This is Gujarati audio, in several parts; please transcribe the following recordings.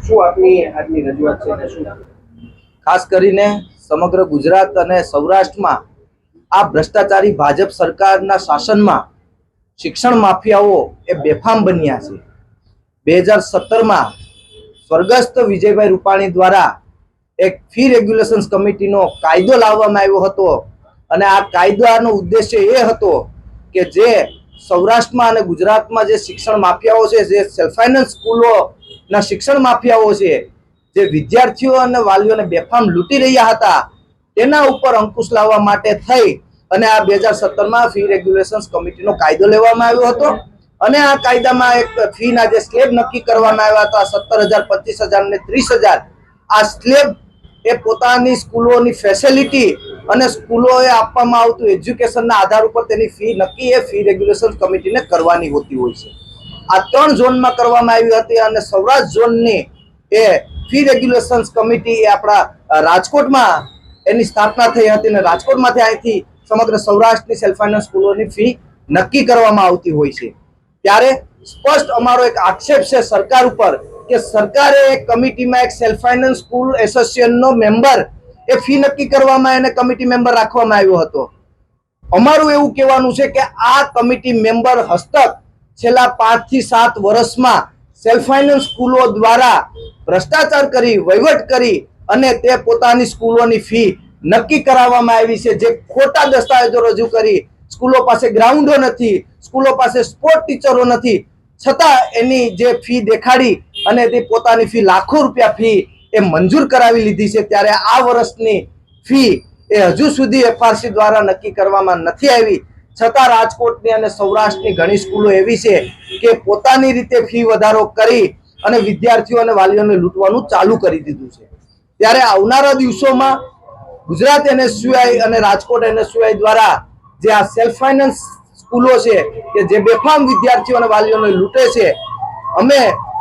શું આપની આજની રજૂઆત છે અને શું? ખાસ કરીને સમગ્ર ગુજરાત અને સૌરાષ્ટ્રમાં આ ભ્રષ્ટાચારી ભાજપ સરકારના શાસનમાં શિક્ષણ માફિયાઓ એ બેફામ બન્યા છે। 2017માં સ્વર્ગસ્થ વિજયભાઈ રૂપાણી દ્વારા એક ફી રેગ્યુલેશન્સ કમિટીનો કાયદો લાવવામાં આવ્યો હતો અને આ કાયદાનો ઉદ્દેશ્ય એ હતો કે જે સૌરાષ્ટ્રમાં અને ગુજરાતમાં જે શિક્ષણ માફિયાઓ છે, જે સેલ્ફ ફાઇનાન્સ સ્કૂલોના શિક્ષણ માફિયાઓ છે, જે વિદ્યાર્થીઓ અને વાલીઓને બેફામ લૂંટી રહ્યા હતા, તેના ઉપર અંકુશ લાવવા માટે થઈ અને આ 2017માં ફી રેગ્યુલેશન્સ કમિટીનો કાયદો લેવામાં આવ્યો હતો અને આ કાયદામાં એક ફીના જે સ્લેબ નક્કી કરવામાં આવ્યા હતા 17,000, 25,000 અને 30,000, આ સ્લેબ એ પોતાની સ્કૂલોની ફેસિલિટી અને સ્કૂલોએ આપવામાં આવતું એજ્યુકેશનના આધાર ઉપર તેની ફી નક્કી એ ફી રેગ્યુલેશન્સ કમિટીને કરવાની હોતી હોય છે। આ 3 ઝોનમાં કરવામાં આવી હતી અને સૌરાષ્ટ્ર ઝોનની એ ફી રેગ્યુલેશન્સ કમિટી એ આપણા રાજકોટમાં એની સ્થાપના થઈ હતી અને રાજકોટમાંથી અહીંથી સમગ્ર સૌરાષ્ટ્રની સેલ્ફ ફાઇનાન્સ સ્કૂલોની ફી નક્કી કરવામાં આવતી હોય છે। ત્યારે સ્પષ્ટ અમારો એક આક્ષેપ છે સરકાર ઉપર કે સરકારે એક કમિટીમાં એક સેલ્ફ ફાઇનાન્સ સ્કૂલ એસોસિએશનનો મેમ્બર એ ફી નક્કી કરવામાં એને કમિટી મેમ્બર રાખવામાં આવ્યો હતો। અમારું એવું કહેવાનું છે કે આ કમિટી મેમ્બર હસ્તક છેલ્લા 5 થી 7 વર્ષમાં સેલ્ફ ફાઇનાન્સ સ્કૂલો દ્વારા ભ્રષ્ટાચાર કરી, વહીવટ કરી અને તે પોતાની સ્કૂલોની ફી નક્કી કરાવવામાં આવી છે, જે ખોટા દસ્તાવેજો રજૂ કરી, સ્કૂલો પાસે ગ્રાઉન્ડો નથી, સ્કૂલો પાસે સ્પોર્ટ ટીચરો નથી, છતાં એની જે ફી દેખાડી અને તે પોતાની ફી લાખો રૂપિયા ફી એ મંજૂર કરાવી લીધી છે। ત્યારે આ વર્ષની ફી એ હજુ સુધી એફઆરસી દ્વારા નક્કી કરવામાં નથી આવી, છતાં રાજકોટની અને સૌરાષ્ટ્રની ઘણી સ્કૂલો એવી છે કે પોતાની રીતે ફી વધારો કરી અને વિદ્યાર્થીઓ અને વાલીઓને લૂંટવાનું ચાલુ કરી દીધું છે। ત્યારે આવનારા દિવસોમાં ગુજરાત એનએસયુઆઈ અને રાજકોટ એનએસયુઆઈ દ્વારા જે આ સેલ્ફ ફાઇનાન્સ સ્કૂલો છે કે જે બેફામ વિદ્યાર્થીઓ અને વાલીઓને લૂંટે છે, અમે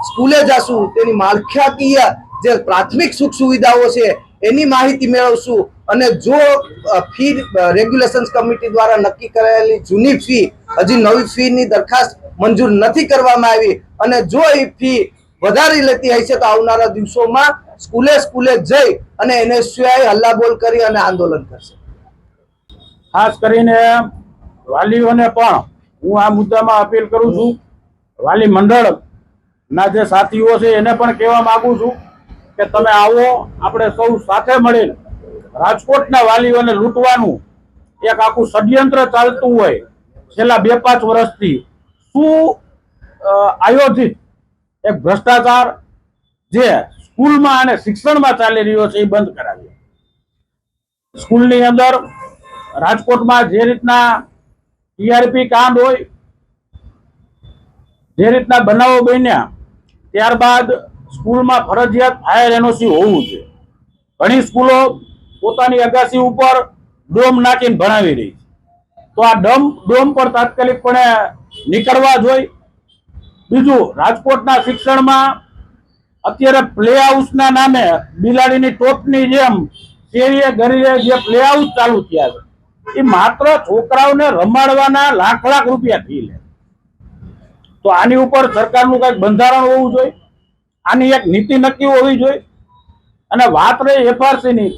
સ્કૂલે જાશું, તેની માળખાકીય જે પ્રાથમિક સુખ સુવિધાઓ છે એની માહિતી મેળવશું અને જો ફી રેગ્યુલેશન્સ કમિટી દ્વારા નક્કી કરાયેલી જૂની ફી હજી નવી ફીની દરખાસ્ત મંજૂર નથી કરવામાં આવી અને જો એ ફી વધારી લેતી હશે તો આવનારા દિવસોમાં સ્કૂલે જઈ અને એનએસયુઆઈ હલ્લાબોલ કરી અને આંદોલન કરશે। ખાસ કરીને વાલીઓને પણ હું આ મુદ્દામાં અપીલ કરું છું। વાલી મંડળના જે સાથીઓ છે એને પણ કહેવા માંગુ છું કે તમે આવો, આપણે સૌ સાથે મળીને રાજકોટના વાલીઓને લૂંટવાનું એક આખું ષડયંત્ર ચાલતું હોય છેલ્લા 2-5 વર્ષથી શું આયોજિત એક ભ્રષ્ટાચાર જે સ્કૂલમાં અને શિક્ષણમાં ચાલી રહ્યો છે એ બંધ કરાવીએ। સ્કૂલની અંદર રાજકોટમાં જે રીતના ટીઆરપી કાંડ હોય, જે રીતના બનાવો બન્યા, ત્યારબાદ સ્કૂલમાં ફરજિયાત ફાયર એનઓસી હોવું જોઈએ। ઘણી સ્કૂલો પોતાની અગાસી ઉપર ડોમ નાખીને ભણાવી રહી છે, તો આ ડોમ પર તાત્કાલિકપણે નીકળવા જોઈએ। બીજું, રાજકોટના શિક્ષણમાં અત્યારે પ્લે હાઉસના નામે બિલાડીની ટોપની જેમ શેરીએ ગરીએ જે પ્લે હાઉસ ચાલુ થયા છે એ માત્ર છોકરાઓને રમાડવાના લાખ રૂપિયા ફી લે। તો આની ઉપર સરકારનું કંઈક બંધારણ હોવું જોઈએ, આની એક નીતિ નક્કી હોવી જોઈએ। અને વાત રહી એફઆરસીની,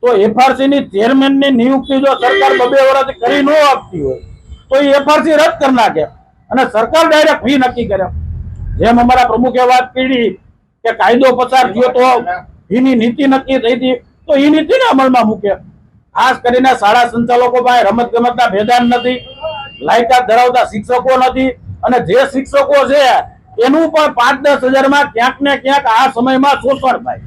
તો એફઆરસીની ચેરમેનની નિયુક્તિ જો સરકાર 2 વર્ષથી કરી ન આપતી હોય તો એ એફઆરસી રદ કરી નાખે અને સરકાર ડાયરેક્ટ ફી નક્કી કરે। જેમ અમારા પ્રમુખે વાત કરી કે કાયદો પસાર થયો તો ફીની નીતિ નક્કી થઈ હતી, તો એ નીતિને અમલમાં મૂકે। ખાસ કરીને શાળા સંચાલકો પાસે રમત ગમતના મેદાન નથી, લાયકાત ધરાવતા શિક્ષકો નથી અને જે શિક્ષકો છે એનું પણ 5-10 હજારમાં ક્યાંક ને ક્યાંક આ સમયમાં શોષણ થાય।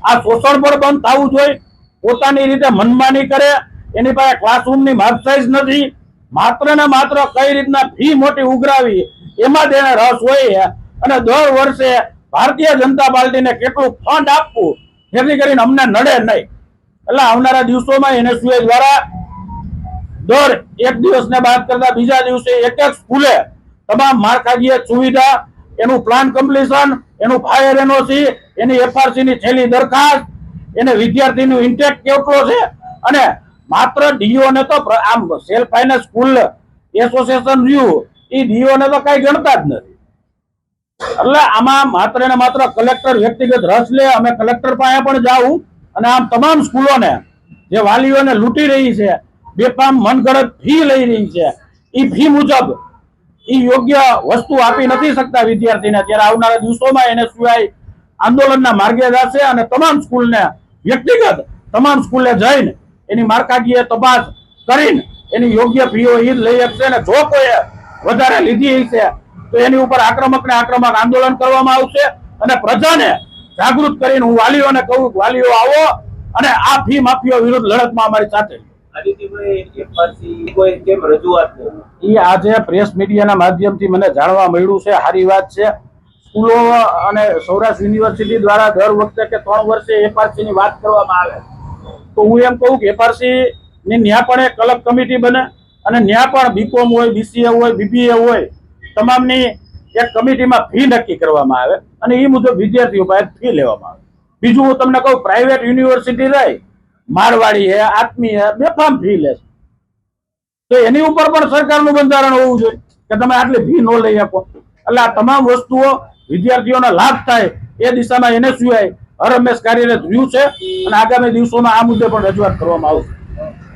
આ શોષણ પણ બંધ થવું જોઈએ। પોતાની રીતે મનમાની કરે, એની પાસે ક્લાસરૂમની માપ સાઈઝ નથી, માત્ર ને માત્ર કઈ રીતના ફી મોટી ઉઘરાવી એમાં તેને રસ હોય અને દર વર્ષે ભારતીય જનતા પાર્ટીને કેટલું ફંડ આપવું જેથી કરીને અમને નડે નહીં। એટલે આવનારા દિવસોમાં એનએસયુઆઈ દ્વારા દર એક દિવસને બાદ કરતા બીજા દિવસે એક સ્કૂલે તમામ માળખાકીય સુવિધા, એનું પ્લાન કમ્પ્લીશન, એનું ફાયર એનઓસી, એની એફઆરસી ની છેલ્લી દરખાસ્ત, એને વિદ્યાર્થીનું ઇન્ટેક કેટલો છે અને માત્ર ડીઓ ને તો આમ સેલ્ફ ફાઇનાન્સ સ્કૂલ એસોસિએશન રહ્યું એ ડીઓ ને તો કઈ ગણતા જ નથી। એટલે આમાં માત્ર ને માત્ર કલેક્ટર વ્યક્તિગત રસ લે. અમે કલેક્ટર પાસે પણ જાઉં અને આમ તમામ સ્કૂલોને જે વાલીઓને લૂંટી રહી છે, બેફામ મનગઢત ફી લઈ રહી છે, એ ફી મુજબ એ યોગ્ય વસ્તુ આપી નથી શકતા વિદ્યાર્થીને, ત્યારે આવનારા દિવસોમાં એને સિવાય આંદોલનના માર્ગે જશે અને તમામ સ્કૂલને વ્યક્તિગત તમામ સ્કૂલે જઈને એની માળખાકીય તપાસ કરીને એની યોગ્ય ફીઓ એ જ લઈ શકશે. અને જો કોઈ વધારે લીધી હશે તો એની ઉપર આક્રમક આંદોલન કરવામાં આવશે. અને પ્રજાને જાગૃત કરીને હું વાલીઓને કહું, વાલીઓ આવો અને આ ફી માફીઓ વિરુદ્ધ લડતમાં અમારી સાથે. એ આજે પ્રેસ મીડિયાના માધ્યમથી મને જાણવા મળ્યું છે. સારી વાત છે. સ્કૂલો અને સૌરાષ્ટ્ર યુનિવર્સિટી દ્વારા દર વખતે કે 3 વર્ષે એફઆરસી ની વાત કરવામાં આવે, તો હું એમ કહું કે એફઆરસી ની ન્યા પણ એક અલગ કમિટી બને અને ન્યા પણ બીકોમ હોય, બીસીએ હોય, બીબીએ હોય, તમામની એક કમિટીમાં ફી નક્કી કરવામાં આવે અને એ મુજબ વિદ્યાર્થીઓ પાસે ફી લેવામાં આવે. બીજું હું તમને કહું, પ્રાઇવેટ યુનિવર્સિટી રહી, મારવાડી હે, આત્મી હે, બેફામ ફી લે, તો એની ઉપર પણ સરકારનું બંધારણ હોવું જોઈએ કે તમે આટલી ફી ન લઈ શકો. એટલે આ તમામ વસ્તુઓ વિદ્યાર્થીઓને લાભ થાય એ દિશામાં એને સિવાય હર હંમેશ કાર્યરત રહ્યું છે અને આગામી દિવસોમાં આ મુદ્દે પણ રજૂઆત કરવામાં આવશે.